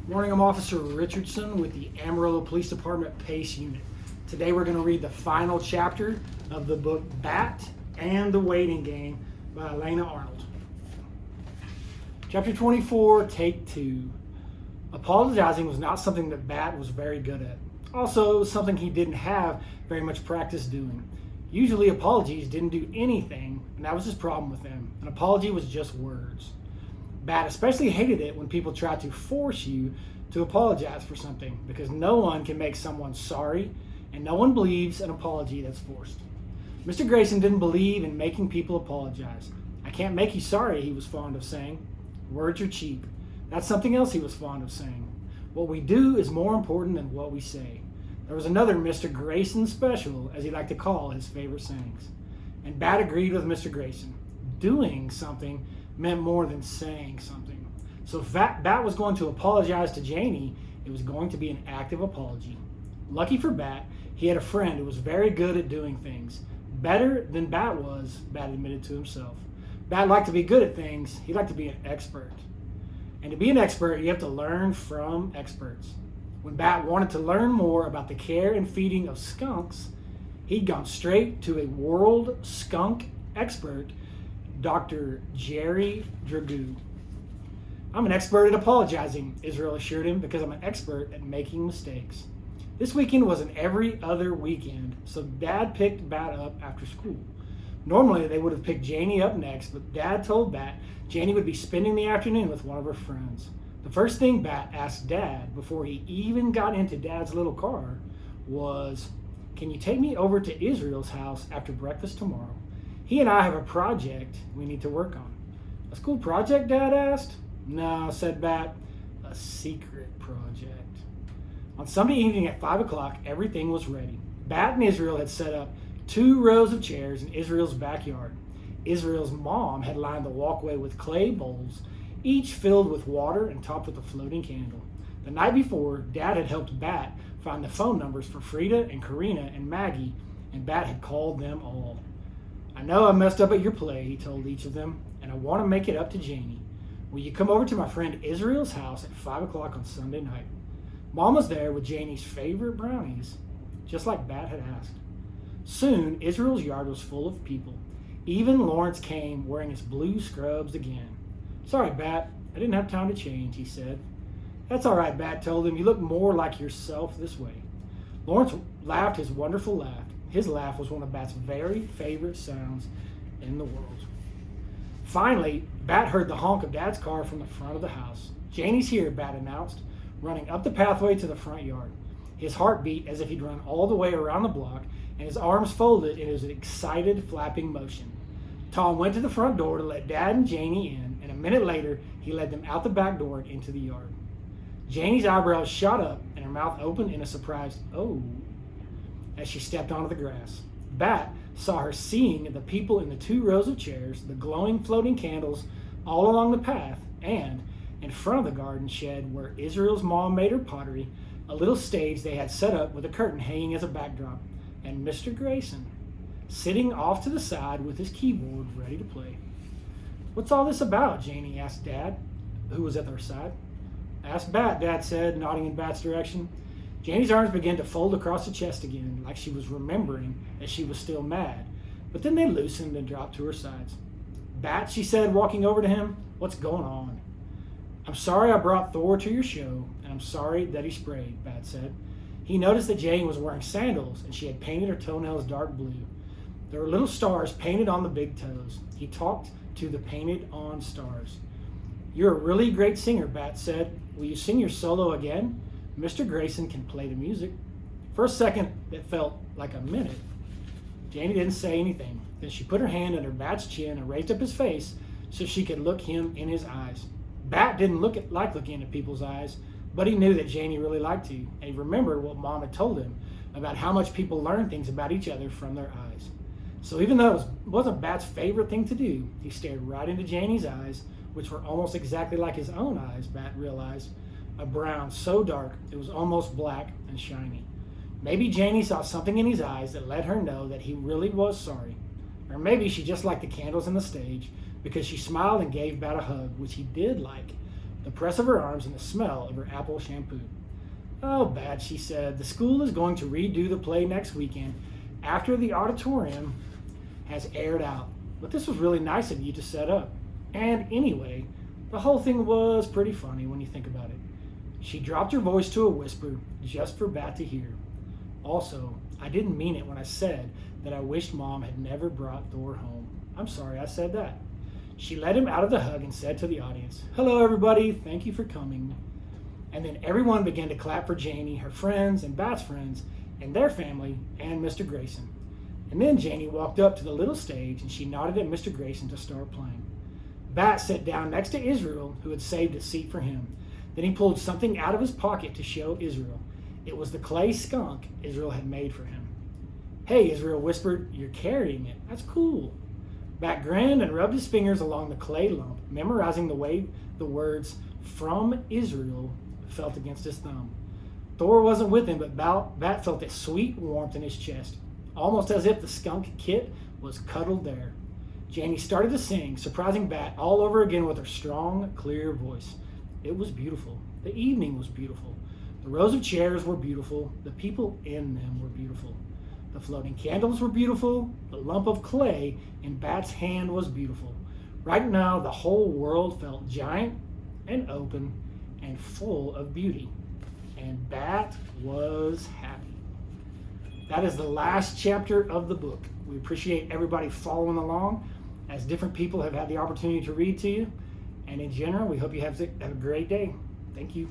Morning, I'm Officer Richardson with the Amarillo Police Department PACE Unit. Today we're going to read the final chapter of the book Bat and the Waiting Game by Elena Arnold. Chapter 24, Take 2. Apologizing was not something that Bat was very good at. Also, something he didn't have very much practice doing. Usually apologies didn't do anything, and that was his problem with them. An apology was just words. Bat especially hated it when people tried to force you to apologize for something, because no one can make someone sorry, and no one believes an apology that's forced. Mr. Grayson didn't believe in making people apologize. I can't make you sorry, he was fond of saying. Words are cheap. That's something else he was fond of saying. What we do is more important than what we say. There was another Mr. Grayson special, as he liked to call his favorite sayings. And Bat agreed with Mr. Grayson. Doing something meant more than saying something. So if Bat was going to apologize to Janie, it was going to be an active apology. Lucky for Bat, he had a friend who was very good at doing things. Better than Bat was, Bat admitted to himself. Bat liked to be good at things. He liked to be an expert. And to be an expert, you have to learn from experts. When Bat wanted to learn more about the care and feeding of skunks, he'd gone straight to a world skunk expert, Dr. Jerry Dragoo. I'm an expert at apologizing, Israel assured him, because I'm an expert at making mistakes. This weekend was an every other weekend, so Dad picked Bat up after school. Normally, they would have picked Janie up next, but Dad told Bat Janie would be spending the afternoon with one of her friends. The first thing Bat asked Dad before he even got into Dad's little car was, "Can you take me over to Israel's house after breakfast tomorrow? He and I have a project we need to work on." "A school project?" Dad asked. "No," said Bat, "a secret project." On Sunday evening at 5 o'clock, everything was ready. Bat and Israel had set up 2 rows of chairs in Israel's backyard. Israel's mom had lined the walkway with clay bowls, each filled with water and topped with a floating candle. The night before, Dad had helped Bat find the phone numbers for Frida and Karina and Maggie, and Bat had called them all. "I know I messed up at your play," he told each of them, "and I want to make it up to Janie. Will you come over to my friend Israel's house at 5 o'clock on Sunday night?" Mom was there with Janie's favorite brownies, just like Bat had asked. Soon, Israel's yard was full of people. Even Lawrence came wearing his blue scrubs again. "Sorry, Bat, I didn't have time to change," he said. "That's all right," Bat told him. "You look more like yourself this way." Lawrence laughed his wonderful laugh. His laugh was one of Bat's very favorite sounds in the world. Finally, Bat heard the honk of Dad's car from the front of the house. "Janie's here," Bat announced, running up the pathway to the front yard. His heart beat as if he'd run all the way around the block, and his arms folded in his excited, flapping motion. Tom went to the front door to let Dad and Janie in, and a minute later, he led them out the back door and into the yard. Janie's eyebrows shot up, and her mouth opened in a surprised "oh" as she stepped onto the grass. Bat saw her seeing the people in the 2 rows of chairs, the glowing floating candles all along the path, and in front of the garden shed where Israel's mom made her pottery, a little stage they had set up with a curtain hanging as a backdrop, and Mr. Grayson sitting off to the side with his keyboard ready to play. "What's all this about?" Janie asked Dad, who was at their side. "Ask Bat," Dad said, nodding in Bat's direction. Janie's arms began to fold across the chest again, like she was remembering that she was still mad, but then they loosened and dropped to her sides. "Bat," she said, walking over to him, "what's going on?" "I'm sorry I brought Thor to your show, and I'm sorry that he sprayed," Bat said. He noticed that Janie was wearing sandals, and she had painted her toenails dark blue. There were little stars painted on the big toes. He talked to the painted-on stars. "You're a really great singer," Bat said. "Will you sing your solo again? Mr. Grayson can play the music." For a second, that felt like a minute. Janie didn't say anything. Then she put her hand under Bat's chin and raised up his face so she could look him in his eyes. Bat didn't like looking into people's eyes, but he knew that Janie really liked to, and he remembered what Mom had told him about how much people learn things about each other from their eyes. So even though it wasn't Bat's favorite thing to do, he stared right into Janie's eyes, which were almost exactly like his own eyes, Bat realized, a brown so dark it was almost black and shiny. Maybe Janie saw something in his eyes that let her know that he really was sorry. Or maybe she just liked the candles and the stage because she smiled and gave Bat a hug, which he did like. the press of her arms, and the smell of her apple shampoo. "Oh, Bat," she said, "the school is going to redo the play next weekend after the auditorium has aired out. But this was really nice of you to set up. And anyway, the whole thing was pretty funny when you think about it." She dropped her voice to a whisper just for Bat to hear. "Also, I didn't mean it when I said that I wished Mom had never brought Thor home. I'm sorry I said that." She led him out of the hug and said to the audience, "Hello, everybody. Thank you for coming." And then everyone began to clap for Janie, her friends, and Bat's friends, and their family, and Mr. Grayson. And then Janie walked up to the little stage, and she nodded at Mr. Grayson to start playing. Bat sat down next to Israel, who had saved a seat for him. Then he pulled something out of his pocket to show Israel. It was the clay skunk Israel had made for him. "Hey," Israel whispered, "you're carrying it. That's cool." Bat grinned and rubbed his fingers along the clay lump, memorizing the way the words "from Israel" felt against his thumb. Thor wasn't with him, but Bat felt a sweet warmth in his chest, almost as if the skunk kit was cuddled there. Janie started to sing, surprising Bat all over again with her strong, clear voice. It was beautiful. The evening was beautiful. The rows of chairs were beautiful. The people in them were beautiful. The floating candles were beautiful. The lump of clay in Bat's hand was beautiful. Right now, the whole world felt giant and open and full of beauty. And Bat was happy. That is the last chapter of the book. We appreciate everybody following along as different people have had the opportunity to read to you. And in general, we hope you have a great day. Thank you.